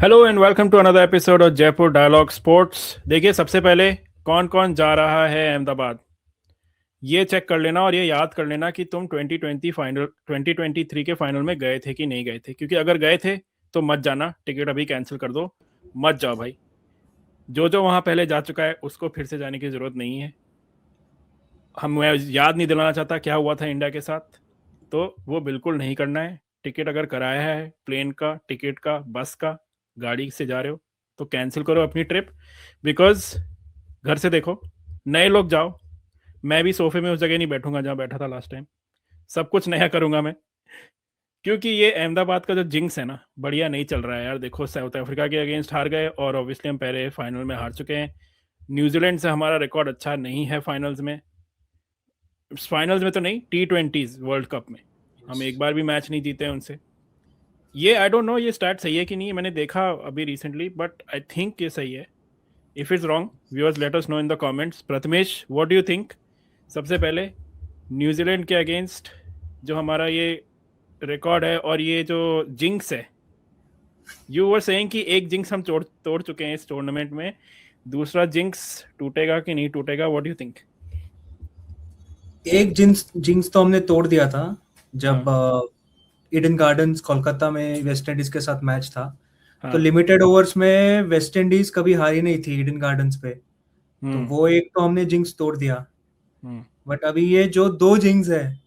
Hello and welcome to another episode of Jaipur dialogue sports. देखिए, सबसे पहले कौन कौन जा रहा है अहमदाबाद, ये चेक कर लेना और ये याद कर लेना कि तुम 2023 के फाइनल में गए थे कि नहीं गए थे। क्योंकि अगर गए थे तो मत जाना, टिकट अभी कैंसिल कर दो, मत जाओ भाई। जो जो वहां पहले जा चुका है उसको फिर से जाने की जरूरत नहीं है। मैं याद नहीं दिलाना चाहता क्या हुआ था इंडिया के साथ, तो वो बिल्कुल नहीं करना है। टिकट अगर कराया है, प्लेन का टिकट का, बस का, गाड़ी से जा रहे हो, तो कैंसिल करो अपनी ट्रिप। बिकॉज घर से देखो, नए लोग जाओ। मैं भी सोफे में उस जगह नहीं बैठूंगा जहां बैठा था लास्ट टाइम। सब कुछ नया करूंगा मैं। क्योंकि ये अहमदाबाद का जो जिंक्स है ना, बढ़िया नहीं चल रहा है यार। देखो, साउथ अफ्रीका के अगेंस्ट हार गए और ऑब्वियसली हम पहले फाइनल में हार चुके हैं। न्यूजीलैंड से हमारा रिकॉर्ड अच्छा नहीं है फाइनल्स में। फाइनल्स में तो नहीं, T20s वर्ल्ड कप में हम एक बार भी मैच नहीं जीते हैं उनसे। ये आई डोंट नो ये स्टार्ट सही है कि नहीं, मैंने देखा अभी रिसेंटली, बट आई थिंक ये सही है। If is wrong, viewers let us know in the comments. Prathamesh, what do you think? सबसे पहले, न्यूजीलैंड के अगेंस्ट जो हमारा ये रिकॉर्ड है और ये जो जिंक्स है, यू वर सेइंग कि एक जिंक्स हम तोड़ तोड़ चुके हैं इस टूर्नामेंट में। दूसरा जिंक्स टूटेगा कि नहीं टूटेगा? What do you think? एक जिंक्स जिंक्स तो हमने तोड़ दिया था हाँ, जब ईडन गार्डन्स कोलकाता में वेस्ट इंडीज के साथ मैच था। तो हाँ। लिमिटेड ओवर्स में वेस्ट इंडीज कभी हारी नहीं थी ईडन गार्डन्स पे। तो हम्म। वो एक तो हमने जिंक्स तोड़ दिया। हम्म। बट अभी ये जो दो जिंक्स है,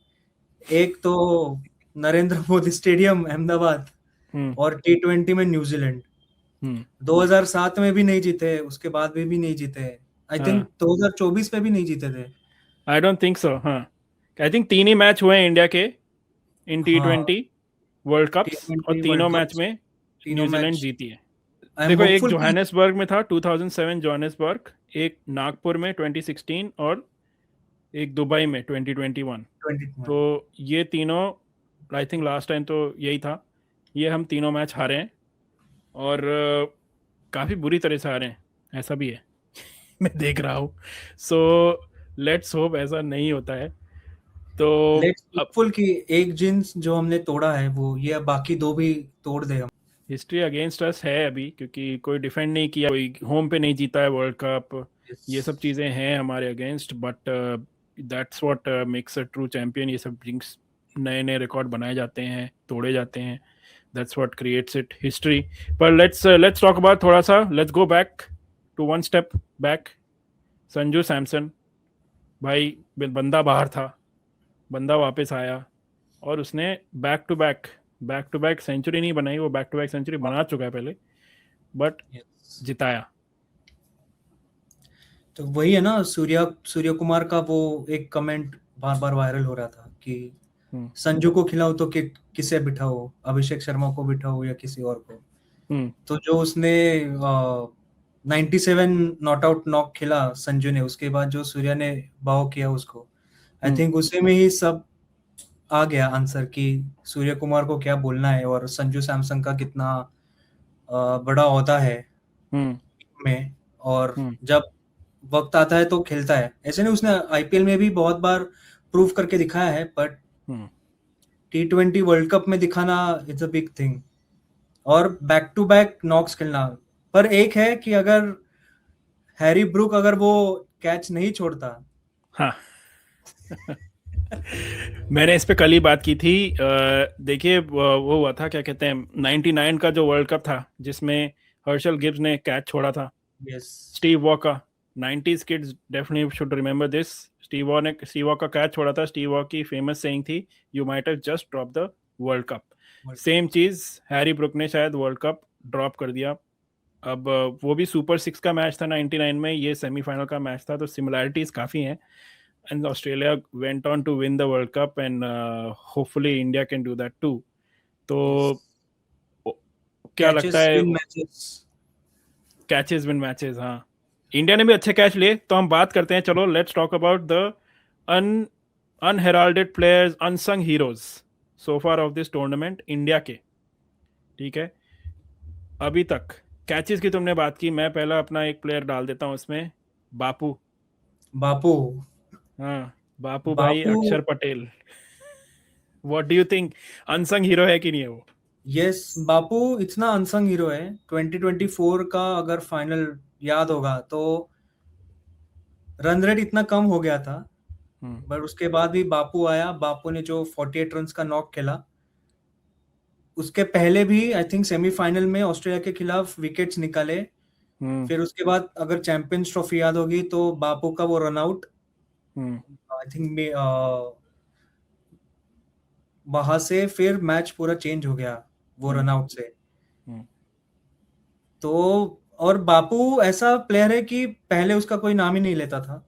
एक तो नरेंद्र मोदी स्टेडियम अहमदाबाद हम्म। और T20 में न्यूजीलैंड। हम्म। 2007 में भी नहीं जीते, उसके बाद भी नहीं जीते। आई थिंक हाँ, 2024 में भी नहीं जीते थे। I don't think so. हाँ, आई थिंक तीन ही मैच हुए हैं इंडिया के इन हाँ, T20 वर्ल्ड कप्स, और T20 तीनों वर्ल्ड मैच कप में तीनों न्यूजीलैंड मैच। जीती है। आई एम देखो, एक होपफुल कि जोहानिसबर्ग में था 2007 जोहानिसबर्ग, एक नागपुर में 2016, और एक दुबई में 2021। 2021। तो ये तीनों, आई थिंक लास्ट टाइम तो यही था। ये हम तीनों मैच हारे हैं, और काफ़ी बुरी तरह से हारे हैं, ऐसा भी है। मैं देख रहा हूँ। सो लेट्स होप ऐसा नहीं होता है। तो लेट्स अब होपफुल कि एक जींस जो हमने तोड़ा है वो ये बाकी दो भी तोड़ दे हम। हिस्ट्री अगेंस्ट अस है अभी, क्योंकि कोई डिफेंड नहीं किया, कोई होम पे नहीं जीता है वर्ल्ड कप। ये सब Yes. चीज़ें हैं हमारे against, but that's what makes a true champion. ये सब जिंक्स, नए नए रिकॉर्ड बनाए जाते हैं, तोड़े जाते हैं। That's what creates it history. पर लेट्स टॉक अबाउट, थोड़ा सा let's go back to one step back. Sanju Samson भाई, बंदा बाहर था, बंदा वापस आया, और उसने बैक टू बैक सेंचुरी नहीं बनाई, वो बैक टू बैक सेंचुरी बना चुका है पहले, बट Yes. जिताया। तो वही है ना, सूर्य कुमार का वो एक कमेंट बार बार वायरल हो रहा था कि हम्म। संजू को खिलाओ तो किसे बिठाओ, अभिषेक शर्मा को बिठाओ या किसी और को। हम्म। तो जो उसने 97 नॉट आउट नॉक खेला संजू ने, उसके बाद जो सूर्या ने बाव किया उसको, आई हम्म। थिंक उसी में ही सब आ गया आंसर कि सूर्य कुमार को क्या बोलना है और संजू सैमसन का कितना बड़ा ओहदा है हम्म। में। और हम्म। जब वक्त आता है तो खेलता है। ऐसे नहीं, उसने आईपीएल में भी बहुत बार प्रूव करके दिखाया है, but hmm. T20 world cup में दिखाना इट्स अ बिग थिंग। और बैक टू बैक नॉक्स खेलना। पर एक है कि अगर हैरी ब्रूक अगर वो कैच नहीं छोड़ता। हाँ। मैंने इस पे कल ही बात की थी। देखिए, वो हुआ था, क्या कहते हैं, 99 का जो वर्ल्ड कप था जिसमें हर्षल गिब्स ने कैच छोड़ा था, यस। स्टीव वॉ का। 90s kids definitely should remember this. Steve Waugh का कैच छोड़ा था। स्टीव वॉ की फेमस सेइंग थी, you might have just drop the world cup. Same चीज हैरी ब्रुक ने शायद वर्ल्ड कप ड्रॉप कर दिया। अब वो भी सुपर सिक्स का मैच था 99 में, ये सेमीफाइनल का मैच था, तो सिमिलैरिटीज काफ़ी हैं। And Australia went on to win the world cup, and hopefully India can do that too. तो यस। क्या लगता कैचेस है? Win matches. Catches win matches, हाँ। इंडिया ने भी अच्छे कैच लिए, तो हम बात करते हैं। चलो, let's talk about the un unheralded players, unsung heroes so far of this tournament India के। ठीक है, अभी तक कैचेस की तुमने बात की, मैं पहला अपना एक प्लेयर डाल देता हूँ उसमें, बापू। बापू। हाँ, बापू भाई, बापू। अक्षर Patel. What do you think? Unsung hero है कि नहीं है वो? यस, बापू इतना अनसंग हीरो है। 2024 का अगर फाइनल याद होगा तो रन रेट इतना कम हो गया था, हम्म बट उसके बाद भी बापू आया। बापू ने जो 48 रन्स का नॉक खेला, उसके पहले भी आई थिंक सेमीफाइनल में ऑस्ट्रेलिया के खिलाफ विकेट्स निकाले। हम्म फिर उसके बाद अगर चैंपियंस ट्रॉफी याद होगी तो बापू का वो run out, hmm I think वहां से फिर मैच पूरा चेंज हो गया वो हम्म रन आउट से। हम्म तो और बापू ऐसा प्लेयर है कि पहले उसका कोई नाम ही नहीं लेता था,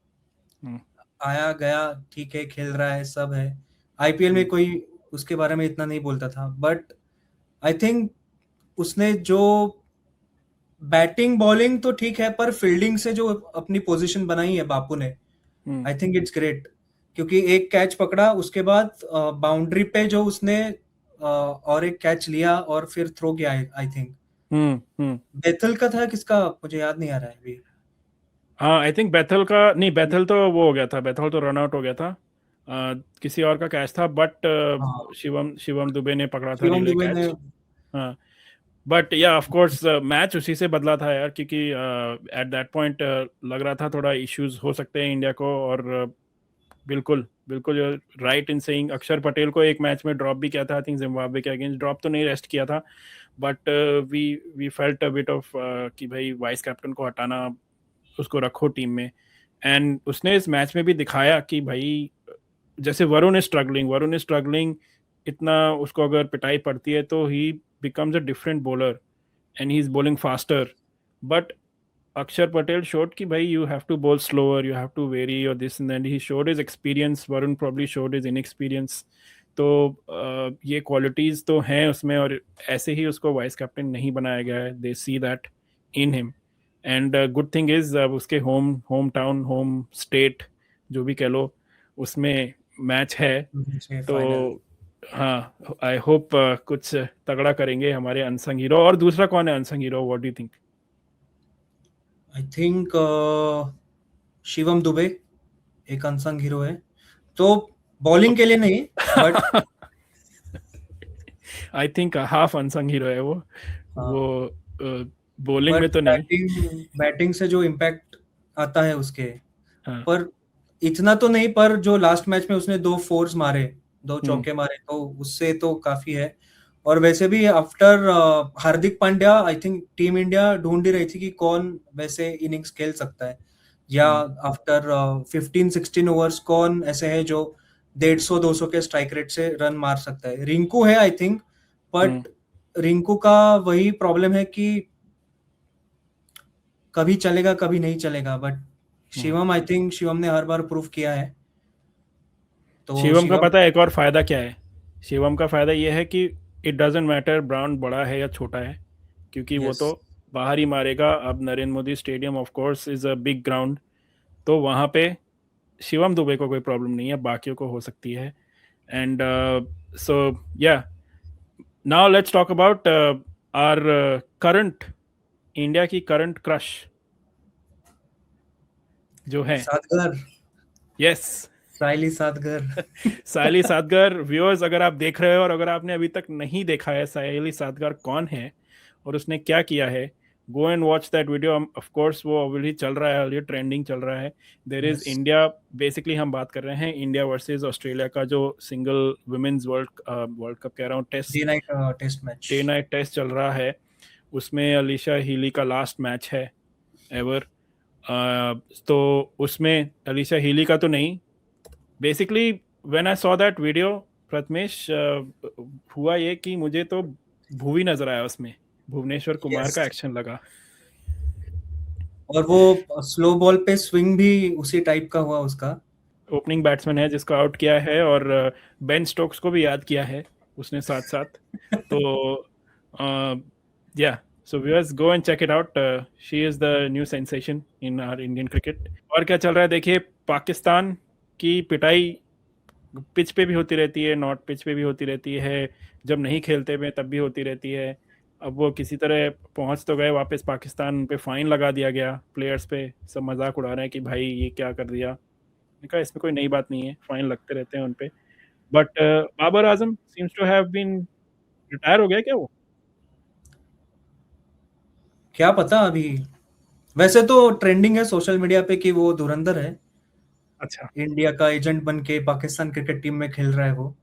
हम्म आया गया, ठीक है खेल रहा है सब है, आईपीएल में हम्म कोई उसके बारे में इतना नहीं बोलता था। बट आई थिंक उसने जो बैटिंग बॉलिंग तो ठीक है, पर फील्डिंग से जो अपनी पोजीशन बनाई है बापू ने, हम्म आई थिंक इट्स ग्रेट। क्योंकि एक कैच पकड़ा, उसके बाद बाउंड्री पे जो उसने और एक कैच लिया और फिर थ्रो किया, आई थिंक हम्म। बेथल का था किसका, मुझे याद नहीं आ रहा है अभी। हाँ आई थिंक बैथल का, नहीं बैथल तो वो हो गया था, बैथल तो रन आउट हो गया था। किसी और का कैच था, बट हाँ, शिवम शिवम दुबे ने पकड़ा था शिवम रिले दुबे ने। कैच। हाँ बट या ऑफ कोर्स मैच उसी से बदला था यार, क्योंकि एट दैट पॉइंट लग रहा था थोड़ा इश्यूज हो सकते हैं इंडिया को। और बिल्कुल बिल्कुल राइट इन सेइंग, अक्षर पटेल को एक मैच में ड्रॉप भी किया था आई थिंक जिम्बाब्वे के अगेंस्ट, ड्रॉप तो नहीं, रेस्ट किया था। But we we felt a bit off कि भाई वाइस कैप्टन को हटाना, उसको रखो टीम में। एंड उसने इस मैच में भी दिखाया कि भाई जैसे वरुण इज स्ट्रगलिंग इतना, उसको अगर पिटाई पड़ती है तो ही becomes a different bowler and he is bowling faster. But अक्षर पटेल showed कि भाई you have to bowl slower, you have to vary or this and then he showed his experience, Varun probably showed his inexperience। तो ये qualities तो हैं उसमें, और ऐसे ही उसको वाइस कैप्टन नहीं बनाया गया है, they see that in him. And good thing is उसके होम टाउन होम स्टेट जो भी कह लो, उसमें मैच है। तो फाइनल। हाँ आई होप कुछ तगड़ा करेंगे हमारे अनसंग हीरो। और दूसरा कौन है unsung hero, what do you think? I think Shivam Dubey एक अनसंग हीरो है, तो बॉलिंग के लिए नहीं, but I think half unsung hero है वो बॉलिंग बट में तो नहीं। बैटिंग बैटिंग से जो इम्पैक्ट आता है उसके, हाँ। पर इतना तो नहीं, पर जो लास्ट मैच में उसने दो फोर्स मारे, दो हम्म चौके मारे, तो उससे तो काफी है। और वैसे भी after Hardik Pandya, I think team India ढूंढ ही रही थी कि कौन वैसे इनिंग्स खेल सकता है, या हम्म आफ्टर 15-16 ओवर्स कौन ऐसे है जो 150-200 के स्ट्राइक रेट से रन मार सकता है। रिंकू है I think, hmm but Rinku का वही प्रॉब्लम है कि कभी चलेगा कभी नहीं चलेगा। But hmm. Shivam, I think Shivam ने हर बार प्रूव किया है, तो शिवम का शिवम। पता है एक और फायदा क्या है? शिवम का फायदा ये है कि इट डजेंट मैटर ब्राउन बड़ा है या छोटा है, क्योंकि वो यस। तो बाहर ही मारेगा। अब Narendra Modi stadium of course is a big ground, तो वहाँ पे शिवम दुबे को कोई प्रॉब्लम नहीं है, बाकियों को हो सकती है। And so yeah now let's talk about our current, India की करंट क्रश जो है। सादगर, यस। साइली सादगर। सायली सादगर, व्यूअर्स अगर आप देख रहे हो और अगर आपने अभी तक नहीं देखा है सायली सादगर कौन है और उसने क्या किया है, go and watch that video. Of course वो ऑलरेडी चल रहा है, ऑलरेडी ट्रेंडिंग चल रहा है। There is yes. India, basically हम बात कर रहे हैं इंडिया वर्सेस ऑस्ट्रेलिया का जो सिंगल वुमेन्स वर्ल्ड कप कह रहा हूँ, day test night test match. Day night test चल रहा है। उसमें अलीशा हीली का लास्ट मैच है एवर। तो उसमें अलीशा हीली का तो नहीं, basically when I saw that video Prathamesh, हुआ ये कि मुझे तो भुवी नजर आया उसमें, भुवनेश्वर कुमार यस, का एक्शन लगा। और वो स्लो बॉल पे स्विंग भी उसी टाइप का हुआ उसका। ओपनिंग बैट्समैन है जिसको आउट किया है, और बेन स्टोक्स को भी याद किया है उसने साथ साथ। तो yeah so viewers go and check it out, she is the new sensation in our Indian cricket. और क्या चल रहा है देखिए, पाकिस्तान की पिटाई पिच पे भी होती रहती है, नॉट पिच पे भी होती रहती है, जब नहीं खेलते में तब भी होती रहती है। अब वो किसी तरह पहुंच तो गए वापस पाकिस्तान, पे फाइन लगा दिया गया प्लेयर्स पे, सब मजाक उड़ा रहे हैं कि भाई ये क्या कर दिया। मैंने कहा इसमें कोई नई बात नहीं है, फाइन लगते रहते हैं उन पे। But Babar Azam seems to have been retire हो गया क्या वो? क्या पता अभी। वैसे तो ट्रेंडिंग है सोशल मीडिया पे कि वो धुरंधर है, अच्छा। इंडिया का एजेंट बन के पाकिस्तान क्रिकेट टीम में खेल रहा है वो।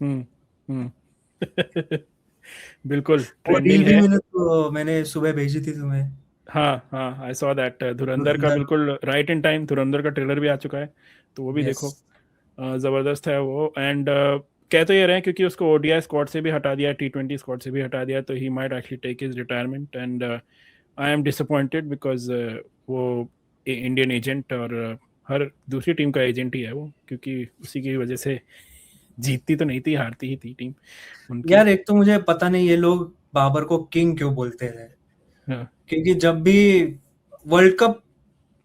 हम्म। हम्म। बिल्कुल वो रील ट्रेंडिंग भी है। मैंने सुबह भेजी थी तुम्हें। हाँ हाँ, आई सॉ दैट। धुरंधर का धुरंधर। बिल्कुल राइट इन टाइम, धुरंधर का ट्रेलर भी आ चुका है, तो वो भी यस। देखो। जबरदस्त है वो। एंड कह तो ये रहे हैं क्योंकि उसको ओडीआई स्क्वाड से भी हटा दिया, T20 स्क्वाड से भी हटा दिया, तो he might actually take his retirement. And I am disappointed because वो इंडियन एजेंट और हर दूसरी टीम का एजेंट ही है वो, क्योंकि उसी की वजह से जीतती तो नहीं थी, हारती ही थी टीम उनकी। यार एक तो मुझे पता नहीं ये लोग बाबर को किंग क्यों बोलते हैं, हाँ। क्योंकि जब भी वर्ल्ड कप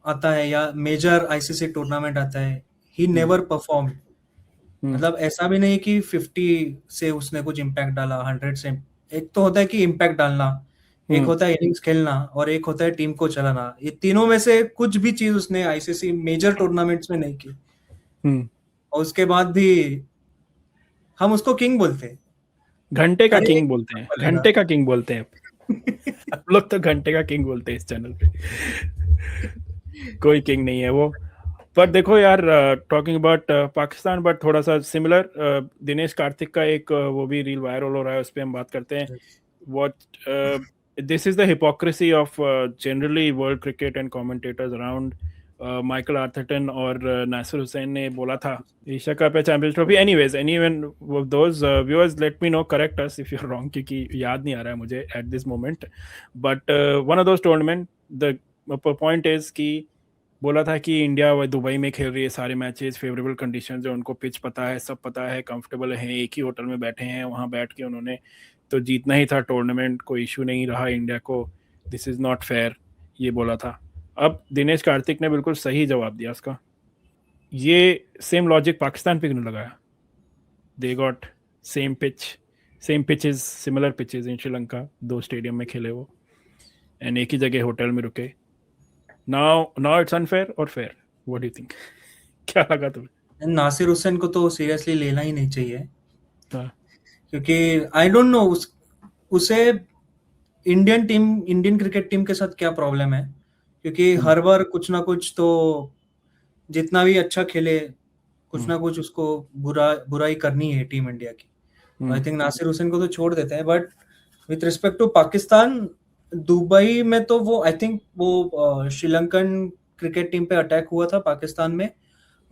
आता है या मेजर आईसीसी टूर्नामेंट आता है, ही हम्म। Never perform. हम्म। मतलब ऐसा भी नहीं कि 50 से उसने कुछ इम्पैक्ट डाला, 100 से। एक तो होता है कि इम्पैक्ट डालना, एक हम्म। होता है इनिंग्स खेलना, और एक होता है टीम को चलाना। ये तीनों में से कुछ भी चीज उसने आईसीसी मेजर टूर्नामेंट्स में नहीं की, हम्म। और उसके बाद भी हम उसको किंग बोलते हैं। घंटे का अरे किंग बोलते हैं, बोलेगा। घंटे का किंग बोलते हैं। हम लोग तो घंटे का किंग बोलते हैं इस चैनल पे। कोई किंग नहीं है वो। पर देखो यार, टॉकिंग अबाउट पाकिस्तान, बट थोड़ा सा सिमिलर, दिनेश कार्तिक का एक वो भी रील वायरल हो रहा है, उस पर हम बात करते हैं। what this is the hypocrisy of generally world cricket and commentators around. Michael Atherton और नासिर हुसैन ने बोला था एशिया कप या champions trophy, anyways anyone those viewers let me know, correct us if you are wrong, क्योंकि याद नहीं आ रहा है मुझे at this moment. But one of those tournament, the point is कि बोला था कि इंडिया वो दुबई में खेल रही है सारे मैचेस, फेवरेबल कंडीशन है, उनको पिच पता है, सब पता है, कंफर्टेबल हैं, एक ही होटल में बैठे हैं, वहाँ बैठ के उन्होंने तो जीतना ही था टूर्नामेंट, कोई इशू नहीं रहा इंडिया को, दिस इज़ नॉट फेयर, ये बोला था। अब दिनेश कार्तिक ने बिल्कुल सही जवाब दिया उसका। ये सेम लॉजिक पाकिस्तान पे क्यों लगाया? They got same pitch, same pitches, similar pitches in Sri, दो स्टेडियम में खेले वो, एंड एक ही जगह होटल में रुके। नाउ इट्स अनफेयर और fair, what do you think? क्या लगा तुम्हें? नासिर हुसैन को तो सीरियसली लेना ही नहीं चाहिए, हाँ। क्योंकि आई डोंट नो उसे इंडियन क्रिकेट टीम के साथ क्या प्रॉब्लम है। क्योंकि हम्म। हर बार कुछ ना कुछ तो, जितना भी अच्छा खेले, कुछ हम्म। ना कुछ उसको बुराई करनी है टीम इंडिया की। I hmm. Think Nasir Hussain को तो छोड़ देते हैं, but with respect to Pakistan, Dubai में तो वो आई थिंक वो श्रीलंकन क्रिकेट टीम पे अटैक हुआ था पाकिस्तान में, हम्म।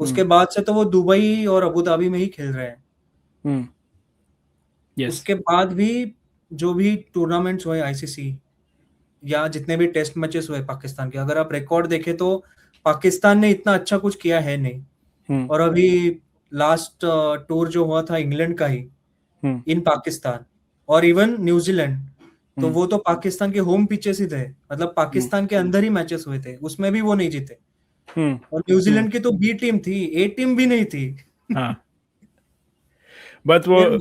उसके बाद से तो वो दुबई और अबू धाबी में ही खेल रहे हैं। हम्म। यस। उसके बाद भी जो भी टूर्नामेंट्स हुए आईसीसी, या जितने भी टेस्ट मैचेस हुए पाकिस्तान के, अगर आप रिकॉर्ड देखें तो पाकिस्तान ने इतना अच्छा कुछ किया है नहीं। हम्म। और अभी लास्ट टूर जो हुआ था इंग्लैंड का ही, हम्म। इन पाकिस्तान, और इवन न्यूजीलैंड, तो हम्म। वो तो पाकिस्तान के होम पिचेस ही थे, मतलब हम्म। पाकिस्तान के अंदर ही मैचेस हुए थे, उसमें भी वो नहीं जीते। हम्म। और हम्म। न्यूजीलैंड की तो बी टीम थी, ए टीम भी नहीं थी। हाँ, बट वो। फिर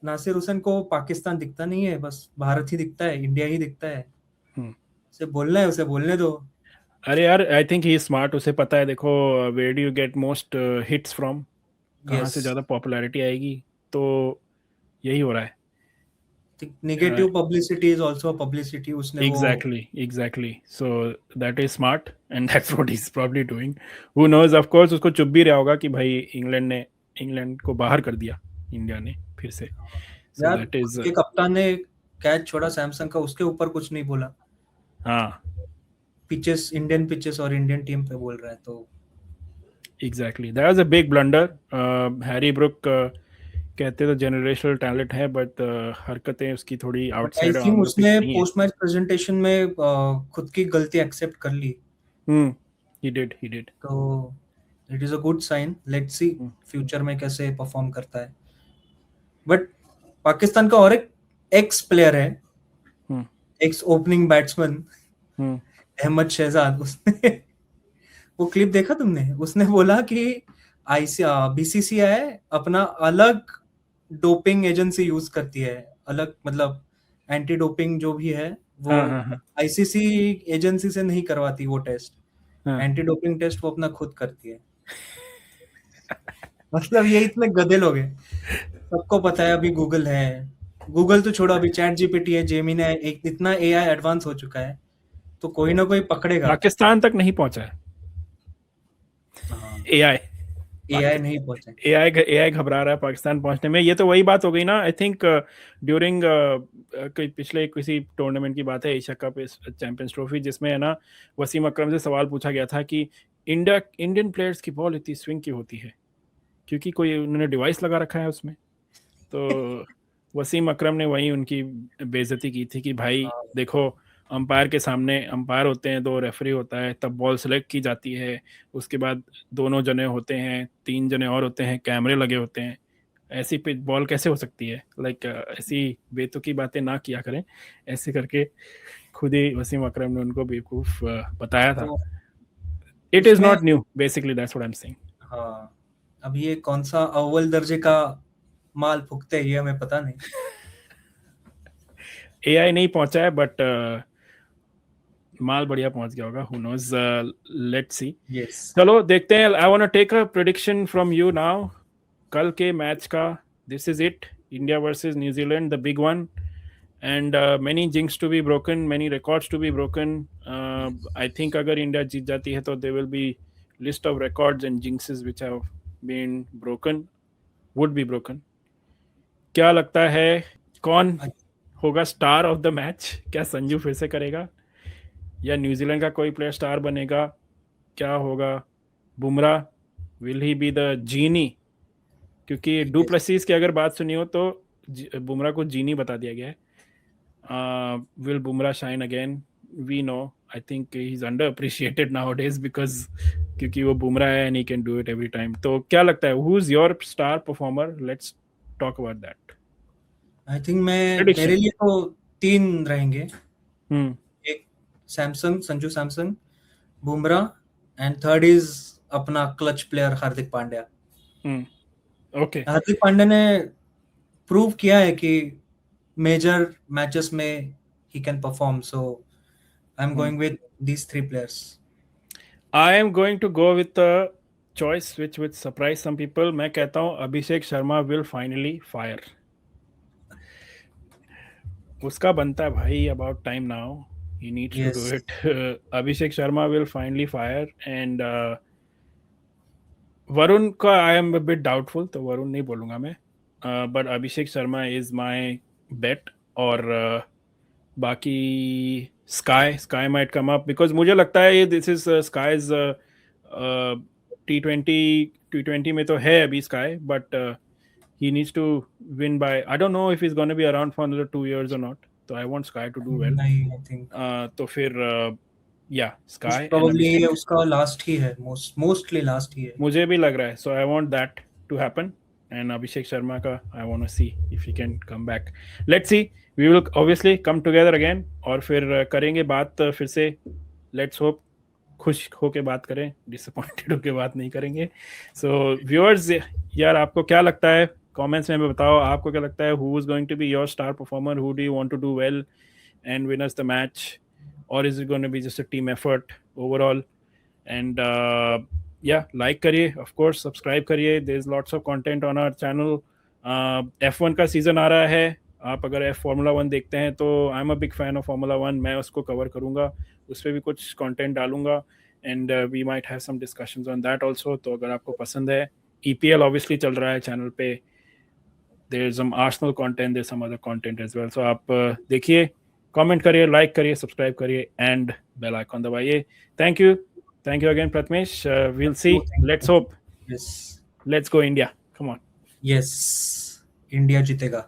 नासिर हुसैन को पाकिस्तान दिखता नहीं है, बस भारत ही दिखता है, इंडिया ही दिखता है। हम्म। उसे बोलना है, उसे बोलने दो। अरे यार, आई थिंक ही स्मार्ट, उसे पता है, देखो where do you get most hits from, कहाँ यस। से ज़्यादा पॉपुलैरिटी आएगी, तो यही हो रहा है। Negative publicity is also publicity, उसने वो। Exactly exactly, so that is smart and that's what is probably doing. Who knows, of course उसको चुप भी रहा होगा कि भाई इंग्लैंड को बाहर कर दिया इंडिया ने फिर से, सो यार दैट इज। के कप्तान ने कैच छोड़ा सैमसंग का, उसके ऊपर कुछ नहीं बोला। हाँ, पिचेस, इंडियन पिचेस और इंडियन टीम पे बोल रहा है तो। Exactly, that was a big blunder. Harry Brook कहते तो जनरेशनल टैलेंट है, बट हरकतें उसकी थोड़ी but I outside think on the pitch उसने नहीं है। पोस्ट मैच प्रेजेंटेशन में खुद की गलती एक्सेप्ट कर ली। हम्म। He did. तो it is a good sign, let's see future में कैसे परफॉर्म करता है। बट पाकिस्तान का और एक एक्स प्लेयर है, हम्म। एक्स ओपनिंग बैट्समैन, हम्म। अहमद शहजाद। उसने वो क्लिप देखा तुमने? उसने बोला कि आईसी बीसीसीआई अपना अलग डोपिंग एजेंसी यूज करती है, अलग मतलब एंटी डोपिंग जो भी है वो हाँ हाँ हाँ आईसीसी एजेंसी से नहीं करवाती वो टेस्ट। हाँ। एंटी डोपिंग टेस्ट वो अपना खुद करती है। मतलब ये इतने गधे लोग हैं, सबको पता है अभी गूगल है, गूगल तो छोड़ो, अभी चैट जीपीटी है, जेमिनी है, एक इतना एआई एडवांस हो चुका है, तो कोई ना कोई पकड़ेगा। पाकिस्तान तक नहीं पहुंचा है हाँ, एआई। एआई नहीं पहुंचे। एआई घबरा रहा है पाकिस्तान पहुंचने में। ये तो वही बात हो गई ना, आई थिंक ड्यूरिंग पिछले किसी टूर्नामेंट की बात है, एशिया कप चैंपियंस ट्रॉफी, जिसमें है ना वसीम अकरम से सवाल पूछा गया था कि इंडियन प्लेयर्स की बॉल इतनी स्विंग क्यों होती है, क्योंकि कोई उन्होंने डिवाइस लगा रखा है उसमें। तो वसीम अकरम ने वही उनकी बेइज्जती की थी कि भाई हाँ, देखो, अंपायर के सामने अंपायर होते हैं, दो रेफरी होता है, तब बॉल सेलेक्ट की जाती है, उसके बाद दोनों जने होते हैं, तीन जने और होते हैं, कैमरे लगे होते हैं, ऐसी पिच बॉल कैसे हो सकती है, लाइक ऐसी बेतुकी बातें ना किया करें, ऐसे करके खुद ही वसीम अकरम ने उनको बेवकूफ बताया था। तो इट इज उसमें, not new, basically that's what I am saying. हाँ, अब ये कौन सा अव्वल दर्जे का माल फूकते हैं, ये हमें पता नहीं। एआई नहीं पहुंचा है, बट माल बढ़िया पहुंच गया होगा, who knows, let's see. Yes. चलो देखते हैं। I want to take a prediction from you now, कल के मैच का। This is it, India versus New Zealand, the big one, and many jinx to be broken, many records to be broken. I think अगर India जीत जाती है तो there will be list of records and jinxes which have been broken, would be broken. क्या लगता है कौन होगा स्टार ऑफ द मैच? क्या संजू फिर से करेगा, या न्यूजीलैंड का कोई प्लेयर स्टार बनेगा? क्या होगा? Bumrah, will he be the genie? क्योंकि डुप्लेसिस की अगर बात सुनी हो तो बुमराह को जीनी बता दिया गया है। Will Bumrah shine again? We know, I think he is under appreciated now days, because क्योंकि वो बुमराह है and he can do it every time. तो क्या लगता है, who is your star performer? Let's talk about that. I think मैं, prediction. मेरे लिए तो 3 रहेंगे। हम्म। एक Sanju Samson, Bumrah, and third is अपना clutch player Hardik Pandya. Okay. Hardik Pandya ने प्रूव किया है कि मेजर मैचेस में he can perform, so I am going with these 3 players. I am going to go with a choice which would surprise some people. मैं कहता हूँ Abhishek Sharma will finally fire. उसका बनता है भाई, about time now. He needs to do yes, it. Abhishek Sharma will finally fire, and Varun का I am a bit doubtful, तो वरुण नहीं बोलूँगा मैं, but Abhishek Sharma is my bet। और बाकी sky might come up, because मुझे लगता है ये दिस इज स्काईज टी20 में तो है अभी Sky, but he needs to win by, I don't know if is gonna be around for another 2 years or not, तो I want Sky to do well. नहीं, आई थिंक तो फिर या sky and probably अभिषेक, उसका last ही है, mostly last ही है। मुझे भी लग रहा है, so I want that to happen. And Abhishek Sharma का I want to see if he can come back. Let's see, we will obviously come together again, और फिर करेंगे बात फिर से। लेट्स होप खुश होके बात करें, डिसअपॉइंटेड होके बात नहीं करेंगे। सो व्यूअर्स, यार आपको क्या लगता है, कमेंट्स में बताओ आपको क्या लगता है, who is going to be your star performer, who do you want to do well and win us the match, और is it going to be just a team effort overall? And या like करिए, of course subscribe करिए, there is lots of content on our channel. F1 का season आ रहा है, आप अगर formula 1 देखते हैं तो I am a big fan of formula 1, मैं उसको कवर करूंगा, उस पर भी कुछ कंटेंट डालूंगा, and we might have some discussions on that also. तो अगर आपको पसंद है, EPL ऑब्वियसली चल रहा है चैनल पे, there is some Arsenal content, there some other content as well. So आप देखिए, कमेंट करिए, लाइक करिए, सब्सक्राइब करिए, एंड बेल आइकन दबाइए। Thank you again Prathamesh, will see, let's hope, yes, let's go India, come on. Yes, India जीतेगा।